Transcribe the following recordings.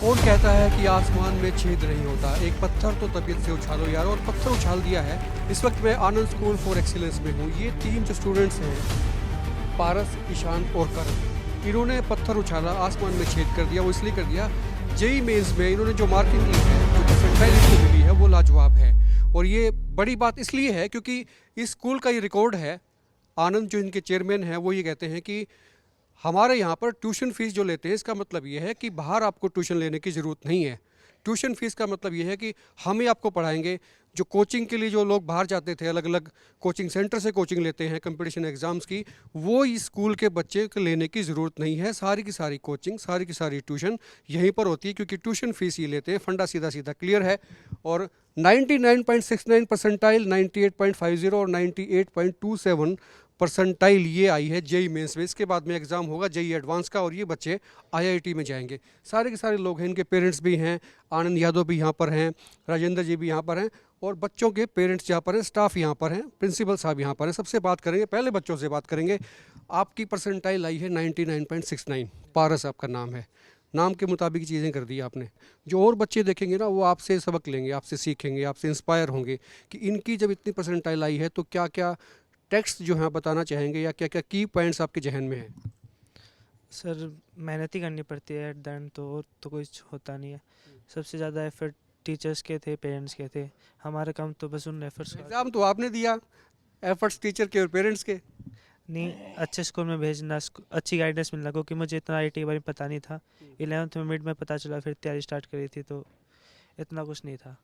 कौन कहता है कि आसमान में छेद नहीं होता, एक पत्थर तो तबीयत से उछालो यार, और पत्थर उछाल दिया है। इस वक्त मैं आनंद स्कूल फॉर एक्सीलेंस में हूँ। ये 3 जो स्टूडेंट्स हैं, पारस, ईशांत और करण, इन्होंने पत्थर उछाला, आसमान में छेद कर दिया। वो इसलिए कर दिया, जेई मेंस में इन्होंने जो मार्किंग की है, जो परसेंटाइल इनको मिली है, वो लाजवाब है। और ये बड़ी बात इसलिए है क्योंकि इस स्कूल का ये रिकॉर्ड है। आनंद जो इनके चेयरमैन हैं, वो ये कहते हैं कि हमारे यहाँ पर ट्यूशन फीस जो लेते हैं, इसका मतलब ये है कि बाहर आपको ट्यूशन लेने की ज़रूरत नहीं है। ट्यूशन फीस का मतलब ये है कि हम ही आपको पढ़ाएंगे। जो कोचिंग के लिए जो लोग बाहर जाते थे, अलग अलग कोचिंग सेंटर से कोचिंग लेते हैं कंपटीशन एग्ज़ाम्स की, वो इस स्कूल के बच्चे को लेने की ज़रूरत नहीं है। सारी की सारी कोचिंग, सारी की सारी ट्यूशन यहीं पर होती है, क्योंकि ट्यूशन फीस ये लेते हैं। फंडा सीधा सीधा क्लियर है। और 99.69 परसेंटाइल, 98.50 और 98.27 परसेंटाइल ये आई है जेई मेंस में। इसके बाद में एग्ज़ाम होगा जेई एडवांस का, और ये बच्चे आईआईटी में जाएंगे। सारे के सारे लोग हैं, इनके पेरेंट्स भी हैं, आनंद यादव भी यहाँ पर हैं, राजेंद्र जी भी यहाँ पर हैं, और बच्चों के पेरेंट्स यहाँ पर हैं, स्टाफ यहाँ पर हैं, प्रिंसिपल साहब यहाँ पर हैं। सबसे बात करेंगे, पहले बच्चों से बात करेंगे। आपकी परसेंटाइल आई है 99.69। पारस आपका नाम है, नाम के मुताबिक चीज़ें कर दी आपने। जो और बच्चे देखेंगे ना, वो आपसे सबक लेंगे, आपसे सीखेंगे, आपसे इंस्पायर होंगे कि इनकी जब इतनी परसेंटाइल आई है तो क्या क्या टेक्स्ट जो है बताना चाहेंगे, या क्या क्या की पॉइंट्स आपके जहन में हैं? सर, मेहनत ही करनी पड़ती है एट द एंड, तो और तो कुछ होता नहीं है। सबसे ज़्यादा एफर्ट टीचर्स के थे, पेरेंट्स के थे। हमारा काम तो बस उन एफर्ट्स का एग्ज़ाम तो आपने दिया, एफर्ट्स टीचर के और पेरेंट्स के। नहीं, अच्छे स्कूल में भेजना, अच्छी गाइडेंस मिलना, क्योंकि मुझे इतना आईटी के बारे में पता नहीं था। 11th में मिड में पता चला, फिर तैयारी स्टार्ट करी थी, तो इतना कुछ नहीं था।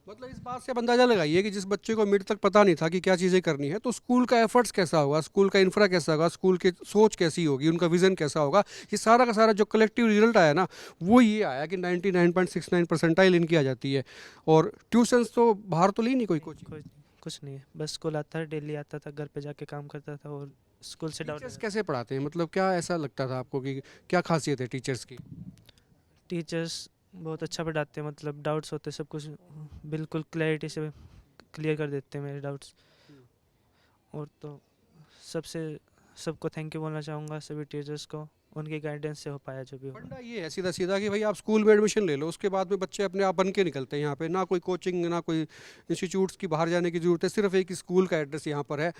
मतलब इस बात से आप अंदाज़ा लगाइए कि जिस बच्चे को मिड तक पता नहीं था कि क्या चीज़ें करनी है, तो स्कूल का एफर्ट्स कैसा होगा, स्कूल का इंफ्रा कैसा होगा, स्कूल की सोच कैसी होगी, उनका विज़न कैसा होगा, ये सारा का सारा जो कलेक्टिव रिजल्ट आया ना, वो ये आया कि 99.69 परसेंटाइल इनकी आ जाती है। और ट्यूशन्स तो बाहर तो ली नहीं कोई कोचिंग? कुछ नहीं है, बस स्कूल आता था, डेली आता था, घर पे जाके काम करता था और स्कूल से डाउट। टीचर्स कैसे पढ़ाते हैं, मतलब क्या ऐसा लगता था आपको कि क्या खासियत है टीचर्स की? टीचर्स बहुत अच्छा पढ़ाते हैं, मतलब डाउट्स होते सब कुछ बिल्कुल क्लैरिटी से क्लियर कर देते हैं मेरे डाउट्स। और तो सबसे सबको थैंक यू बोलना चाहूँगा, सभी टीचर्स को, उनके गाइडेंस से हो पाया जो भी हो। फंडा ये है सीधा सीधा कि भाई आप स्कूल में एडमिशन ले लो, उसके बाद में बच्चे अपने आप बन के निकलते हैं। यहाँ पे ना कोई कोचिंग, ना कोई इंस्टीट्यूट्स की बाहर जाने की ज़रूरत है, सिर्फ एक स्कूल का एड्रेस यहाँ पर है।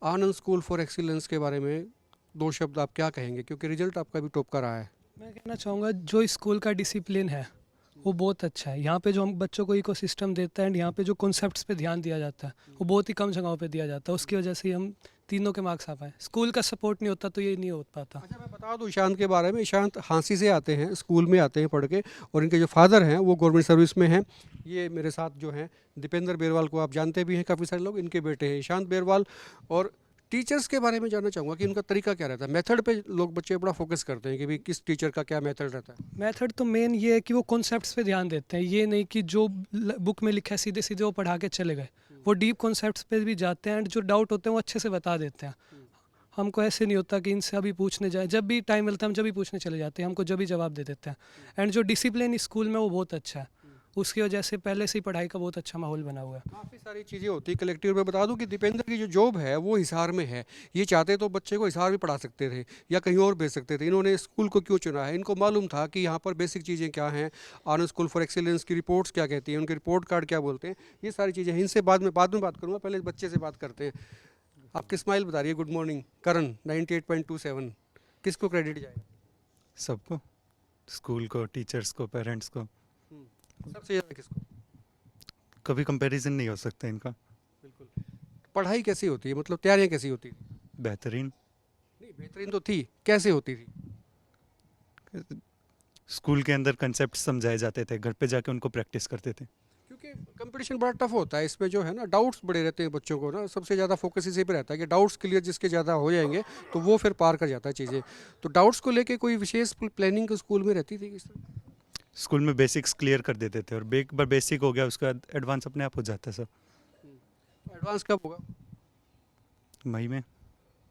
आनंद स्कूल फॉर एक्सीलेंस के बारे में 2 शब्द आप क्या कहेंगे, क्योंकि रिजल्ट आपका भी टॉप का रहा है? मैं कहना चाहूँगा जो स्कूल का डिसिप्लिन है वो बहुत अच्छा है। यहाँ पे जो हम बच्चों को इकोसिस्टम देता है एंड यहाँ पे जो कॉन्सेप्ट्स पे ध्यान दिया जाता है वो बहुत ही कम जगहों पे दिया जाता है। उसकी वजह से ही हम तीनों के मार्क्स आ पाए। स्कूल का सपोर्ट नहीं होता तो ये नहीं हो पाता। अच्छा, मैं बता दूं ईशांत के बारे में। ईशांत हाँसी से आते हैं, स्कूल में आते हैं पढ़ के, और इनके जो फादर हैं वो गवर्नमेंट सर्विस में हैं। ये मेरे साथ जो हैं, दीपेंद्र बेरवाल को आप जानते भी हैं, काफ़ी सारे लोग, इनके बेटे हैं ईशांत बेरवाल। और टीचर्स के बारे में जानना चाहूँगा कि उनका तरीका क्या रहता है। मेथड पे लोग, बच्चे बड़ा फोकस करते हैं कि भाई किस टीचर का क्या मेथड रहता है। मेथड तो मेन ये है कि वो कॉन्सेप्ट्स पे ध्यान देते हैं। ये नहीं कि जो बुक में लिखा है सीधे सीधे वो पढ़ा के चले गए। वो डीप कॉन्सेप्ट्स पे भी जाते हैं एंड जो डाउट होते हैं वो अच्छे से बता देते हैं। हमको ऐसे नहीं होता कि इनसे अभी पूछने जाए, जब भी टाइम मिलता है हम जब भी पूछने चले जाते हैं, हमको जब भी जवाब दे देते हैं। एंड जो डिसिप्लिन स्कूल में वो बहुत अच्छा है, उसकी वजह से पहले से ही पढ़ाई का बहुत अच्छा माहौल बना हुआ है। काफ़ी सारी चीज़ें होती है कलेक्टिव में। बता दूं कि दीपेंद्र की जो जॉब है वो हिसार में है। ये चाहते तो बच्चे को हिसार भी पढ़ा सकते थे या कहीं और भेज सकते थे। इन्होंने स्कूल को क्यों चुना है, इनको मालूम था कि यहाँ पर बेसिक चीज़ें क्या हैं, आनंद स्कूल फॉर एक्सीलेंस की रिपोर्ट्स क्या कहती हैं, उनके रिपोर्ट कार्ड क्या बोलते हैं, ये सारी चीज़ें। इनसे बाद में बात करूँगा, पहले बच्चे से बात करते हैं। आपकी स्माइल बता रही है। गुड मॉर्निंग करण, 98.27, किसको क्रेडिट जाएगा? सबको, स्कूल को, टीचर्स को, पेरेंट्स को। सबसे ज़्यादा किसको? कभी कंपैरिजन नहीं हो सकता इनका। बिल्कुल। पढ़ाई कैसी होती है, मतलब तैयारियाँ कैसी होती थी? बेहतरीन। नहीं, बेहतरीन तो थी, कैसे होती थी? स्कूल के अंदर कंसेप्ट समझाए जाते थे, घर पे जाके उनको प्रैक्टिस करते थे। क्योंकि कंपटीशन बड़ा टफ होता है इसमें, जो है ना, डाउट्स बड़े रहते हैं बच्चों को ना। सबसे ज़्यादा फोकस इसी पे रहता है कि डाउट्स क्लियर जिसके ज़्यादा हो जाएंगे तो वो फिर पार कर जाता है चीज़ें। तो डाउट्स को लेके कोई विशेष प्लानिंग स्कूल में रहती थी किस तरह? स्कूल में बेसिक्स क्लियर कर देते थे, और एक बार बेसिक हो गया उसके बाद एडवांस अपने आप हो जाता है सब। तो एडवांस कब होगा? मई में।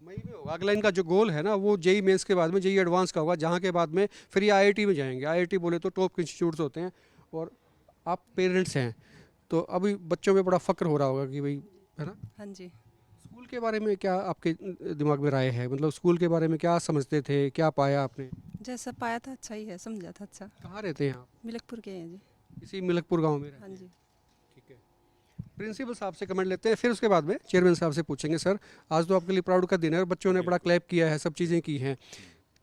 मई में होगा। अगला इनका जो गोल है ना, वो जेई मेंस के बाद में जेई एडवांस का होगा, जहाँ के बाद में फिर ये आईआईटी में जाएंगे। आईआईटी बोले तो टॉप इंस्टीट्यूट्स होते हैं। और आप पेरेंट्स हैं तो अभी बच्चों में बड़ा फ़क्र हो रहा होगा कि भाई, है ना? हाँ जी। स्कूल के बारे में क्या आपके दिमाग में राय है, मतलब स्कूल के बारे में क्या समझते थे, क्या पाया आपने? जैसा पाया था अच्छा ही है, समझा था अच्छा। कहाँ रहते हैं आप? मिलकपुर के हैं जी। इसी मिलकपुर गांव में रहते हाँ हैं? जी। ठीक है। प्रिंसिपल साहब से कमेंट लेते हैं, फिर उसके बाद में चेयरमैन साहब से पूछेंगे। सर, आज तो आपके लिए प्राउड का दिन है और बच्चों ने बड़ा क्लैप किया है, सब चीज़ें की हैं।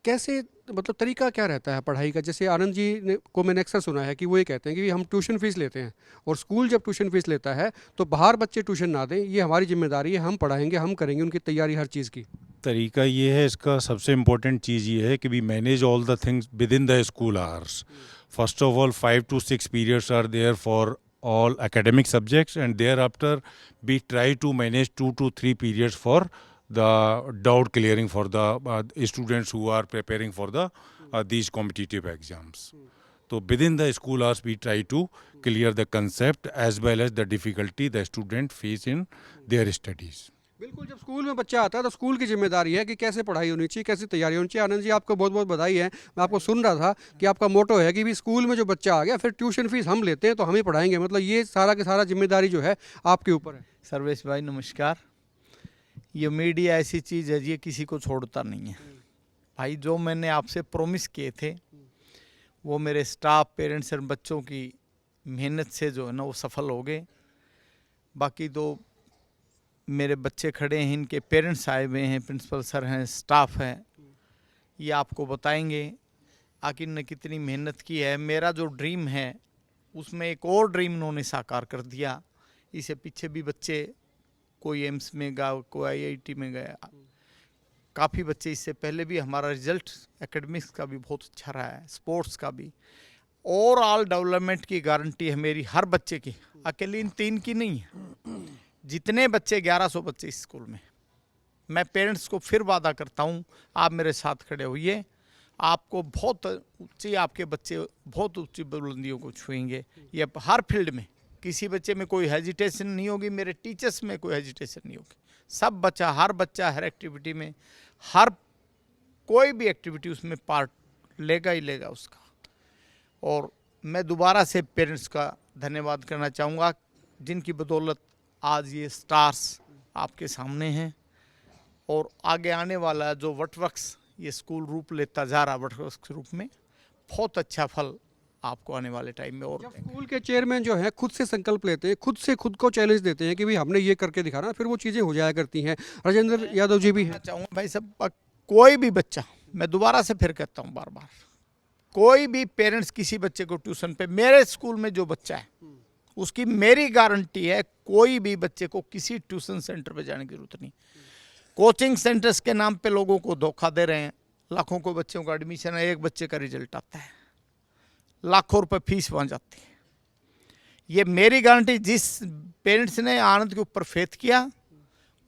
कैसे, मतलब तरीका क्या रहता है पढ़ाई का? जैसे आनंद जी ने को मैंने अक्सर सुना है कि वो ये कहते हैं कि हम ट्यूशन फीस लेते हैं और स्कूल जब ट्यूशन फीस लेता है तो बाहर बच्चे ट्यूशन ना दें, ये हमारी जिम्मेदारी है, हम पढ़ाएंगे, हम करेंगे उनकी तैयारी हर चीज़ की। तरीका ये है, इसका सबसे इम्पोर्टेंट चीज़ ये है कि we manage all the things within the school hours. First of all, 5 to 6 periods are there for all academic subjects, and thereafter we try to manage 2 to 3 periods for the doubt clearing for the students who are preparing for the these competitive exams. So within the school hours, we try to clear the concept as well as the difficulty the student face in their studies. बिल्कुल, जब school में बच्चा आता है तो school की जिम्मेदारी है कि कैसे पढ़ाई होनी चाहिए, कैसी तैयारी होनी चाहिए। आनंद जी, आपको बहुत बहुत बधाई है। मैं आपको सुन रहा था कि आपका मोटो है कि भी स्कूल में जो बच्चा आ गया फिर ट्यूशन फीस हम लेते हैं तो हम ही पढ़ाएंगे, मतलब ये सारा का सारा जिम्मेदारी जो है आपके ऊपर है। सर्वेश भाई नमस्कार। ये मीडिया ऐसी चीज़ है, ये किसी को छोड़ता नहीं है भाई। जो मैंने आपसे प्रॉमिस किए थे वो मेरे स्टाफ, पेरेंट्स और बच्चों की मेहनत से जो है ना वो सफल हो गए। बाकी तो मेरे बच्चे खड़े हैं, इनके पेरेंट्स आए हुए हैं, प्रिंसिपल सर हैं, स्टाफ है, ये आपको बताएंगे आखिर ने कितनी मेहनत की है। मेरा जो ड्रीम है उसमें एक और ड्रीम इन्होंने साकार कर दिया। इससे पीछे भी बच्चे, कोई एम्स में गया, कोई आईआईटी में गया, काफ़ी बच्चे इससे पहले भी। हमारा रिजल्ट एकेडमिक्स का भी बहुत अच्छा रहा है, स्पोर्ट्स का भी। ओवरऑल डेवलपमेंट की गारंटी है मेरी हर बच्चे की, अकेले इन 3 की नहीं है। जितने बच्चे, 1100 बच्चे इस स्कूल में, मैं पेरेंट्स को फिर वादा करता हूँ, आप मेरे साथ खड़े होइए, आपको बहुत ऊंची, आपके बच्चे बहुत ऊंची बुलंदियों को छुएंगे। ये हर फील्ड में किसी बच्चे में कोई हेजिटेशन नहीं होगी, मेरे टीचर्स में कोई हेजिटेशन नहीं होगी। सब बच्चा, हर एक्टिविटी में, हर कोई भी एक्टिविटी उसमें पार्ट लेगा ही लेगा उसका। और मैं दोबारा से पेरेंट्स का धन्यवाद करना चाहूँगा, जिनकी बदौलत आज ये स्टार्स आपके सामने हैं। और आगे आने वाला जो वटवृक्ष ये स्कूल रूप लेता जा रहा, वटवृक्ष के रूप में बहुत अच्छा फल आपको आने वाले टाइम में। और जब स्कूल के चेयरमैन जो है खुद से संकल्प लेते हैं, खुद से खुद को चैलेंज देते हैं कि भाई हमने ये करके दिखाना, फिर वो चीज़ें हो जाया करती हैं। राजेंद्र यादव जी भी हैं। चाहूँगा भाई सब, कोई भी बच्चा, मैं दोबारा से फिर कहता हूँ बार बार, कोई भी पेरेंट्स किसी बच्चे को ट्यूशन पे, मेरे स्कूल में जो बच्चा है उसकी मेरी गारंटी है, कोई भी बच्चे को किसी ट्यूशन सेंटर पे जाने की जरूरत नहीं। कोचिंग सेंटर्स के नाम पे लोगों को धोखा दे रहे हैं, लाखों को बच्चों का एडमिशन है, एक बच्चे का रिजल्ट आता है, लाखों रुपए फीस वहाँ जाती है। ये मेरी गारंटी, जिस पेरेंट्स ने आनंद के ऊपर फेथ किया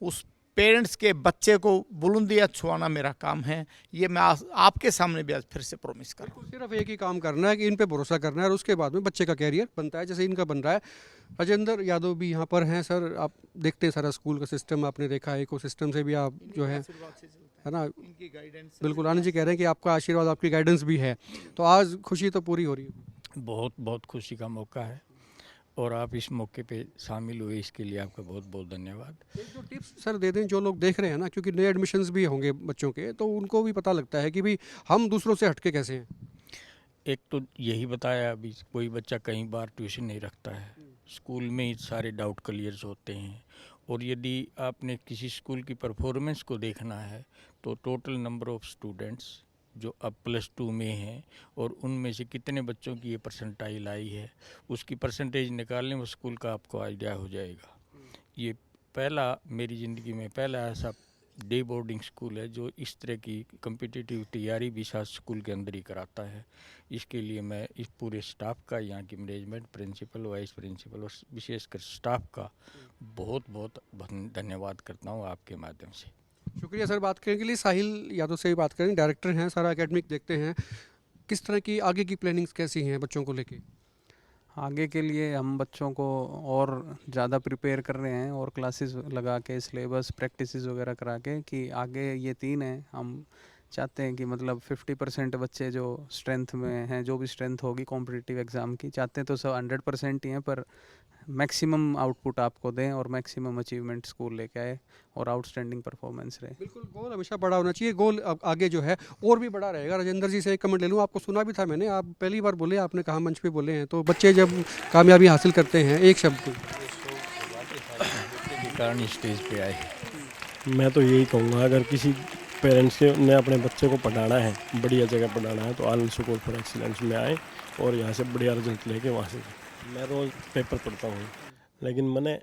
उस पेरेंट्स के बच्चे को बुलंदियाँ छुआना मेरा काम है। ये मैं आपके सामने भी आज फिर से प्रॉमिस कर रहा हूँ। सिर्फ एक ही काम करना है कि इन पे भरोसा करना है और उसके बाद में बच्चे का कैरियर बनता है जैसे इनका बन रहा है। राजेंद्र यादव भी यहाँ पर हैं। सर, आप देखते हैं सारा स्कूल का सिस्टम, आपने देखा है, इको सिस्टम से भी आप जो है ना, इनकी गाइडेंस बिल्कुल। आनंद जी कह रहे हैं कि आपका आशीर्वाद, आपकी गाइडेंस भी है, तो आज खुशी तो पूरी हो रही है। बहुत बहुत खुशी का मौका है और आप इस मौके पे शामिल हुए, इसके लिए आपका बहुत बहुत धन्यवाद। एक जो टिप्स सर दे दें जो लोग देख रहे हैं ना, क्योंकि नए एडमिशन्स भी होंगे बच्चों के, तो उनको भी पता लगता है कि भाई हम दूसरों से हटके कैसे हैं। एक तो यही बताया, अभी कोई बच्चा कई बार ट्यूशन नहीं रखता है, स्कूल में ही सारे डाउट क्लियर्स होते हैं। और यदि आपने किसी स्कूल की परफॉर्मेंस को देखना है तो टोटल नंबर ऑफ स्टूडेंट्स जो अब +2 में हैं और उनमें से कितने बच्चों की ये परसेंटाइल आई है, उसकी परसेंटेज निकालने में स्कूल का आपको आइडिया हो जाएगा। ये पहला, मेरी ज़िंदगी में पहला ऐसा डे बोर्डिंग स्कूल है जो इस तरह की कम्पिटिटिव तैयारी भी साथ स्कूल के अंदर ही कराता है। इसके लिए मैं इस पूरे स्टाफ का, यहाँ की मैनेजमेंट, प्रिंसिपल, वाइस प्रिंसिपल और विशेषकर स्टाफ का बहुत बहुत धन्यवाद करता हूँ आपके माध्यम से। शुक्रिया सर बात करने के लिए। साहिल यादव से भी बात करें, डायरेक्टर हैं सारा एकेडमिक, देखते हैं किस तरह की आगे की प्लानिंग्स कैसी हैं बच्चों को लेके। आगे के लिए हम बच्चों को और ज़्यादा प्रिपेयर कर रहे हैं और क्लासेस लगा के, सिलेबस, प्रैक्टिसेस वगैरह करा के, कि आगे ये 3 हैं, हम चाहते हैं कि मतलब 50% बच्चे जो स्ट्रेंथ में हैं, जो भी स्ट्रेंथ होगी कॉम्पिटिटिव एग्ज़ाम की, चाहते हैं तो सब 100% ही हैं, पर मैक्सिमम आउटपुट आपको दें और मैक्सिमम अचीवमेंट स्कूल लेके आए और आउटस्टैंडिंग परफॉर्मेंस रहे। बिल्कुल, गोल हमेशा बड़ा होना चाहिए। गोल अब आगे जो है और भी बड़ा रहेगा। राजेंद्र जी से एक कमेंट ले लूँ, आपको सुना भी था मैंने, आप पहली बार बोले, आपने कहा मंच पे बोले हैं, तो बच्चे जब कामयाबी हासिल करते हैं एक शब्द को, के कारण स्टेज पे आए। मैं तो यही कहूँगा, अगर किसी पेरेंट्स के ने अपने बच्चे को पढ़ाना है, बढ़िया जगह पढ़ाना है, तो आनंद स्कूल फॉर एक्सीलेंस में आए और यहाँ से बढ़िया रिजल्ट लेके वहाँ से। मैं रोज़ पेपर पढ़ता हूँ, लेकिन मैंने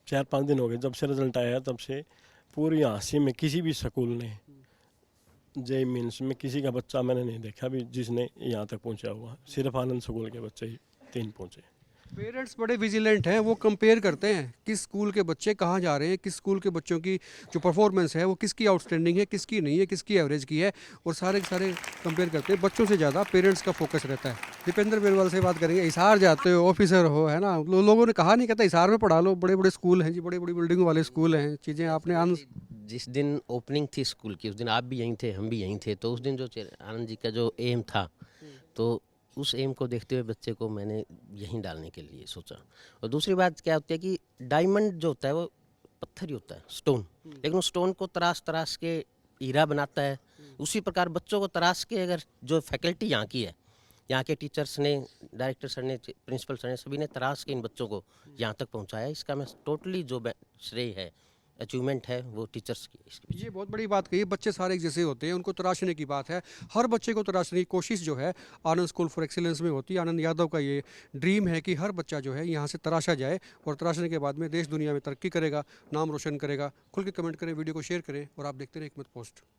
4-5 दिन हो गए जब से रिजल्ट आया, तब से पूरी हाँसी में किसी भी स्कूल ने जेई मीन्स में किसी का बच्चा मैंने नहीं देखा भी जिसने यहाँ तक पहुँचा हुआ। सिर्फ आनंद स्कूल के बच्चे ही 3 पहुँचे। पेरेंट्स बड़े विजिलेंट हैं, वो कंपेयर करते हैं किस स्कूल के बच्चे कहाँ जा रहे हैं, किस स्कूल के बच्चों की जो परफॉर्मेंस है वो किसकी आउटस्टैंडिंग है, किसकी नहीं है, किसकी एवरेज की है, और सारे के सारे कंपेयर करते हैं। बच्चों से ज़्यादा पेरेंट्स का फोकस रहता है। दीपेंद्र बेरवाल से बात करेंगे। हिसार जाते हो, ऑफिसर हो, है ना, लोगों ने कहा नहीं कहता हिसार में पढ़ा लो, बड़े बड़े स्कूल हैं जी, बड़ी बड़ी बिल्डिंग वाले स्कूल हैं, चीज़ें आपने जिस दिन ओपनिंग थी स्कूल की, उस दिन आप भी यहीं थे, हम भी यहीं थे, तो उस दिन जो आनंद जी का जो एम था, तो उस एम को देखते हुए बच्चे को मैंने यहीं डालने के लिए सोचा। और दूसरी बात क्या होती है कि डायमंड जो होता है वो पत्थर ही होता है, स्टोन, लेकिन उस स्टोन को तराश तराश के हीरा बनाता है। उसी प्रकार बच्चों को तराश के अगर जो फैकल्टी यहाँ की है, यहाँ के टीचर्स ने, डायरेक्टर सर ने, प्रिंसिपल सर ने, सभी ने तराश के इन बच्चों को यहाँ तक पहुँचाया। इसका मैं टोटली जो श्रेय है, अचीवमेंट है, वो टीचर्स की। इसके पीछे ये बहुत बड़ी बात कही है। बच्चे सारे एक जैसे होते हैं, उनको तराशने की बात है। हर बच्चे को तराशने की कोशिश जो है आनंद स्कूल फॉर एक्सीलेंस में होती है। आनंद यादव का ये ड्रीम है कि हर बच्चा जो है यहाँ से तराशा जाए, और तराशने के बाद में देश दुनिया में तरक्की करेगा, नाम रोशन करेगा। खुल के कमेंट करें, वीडियो को शेयर करें, और आप देखते रहें हिकमत पोस्ट।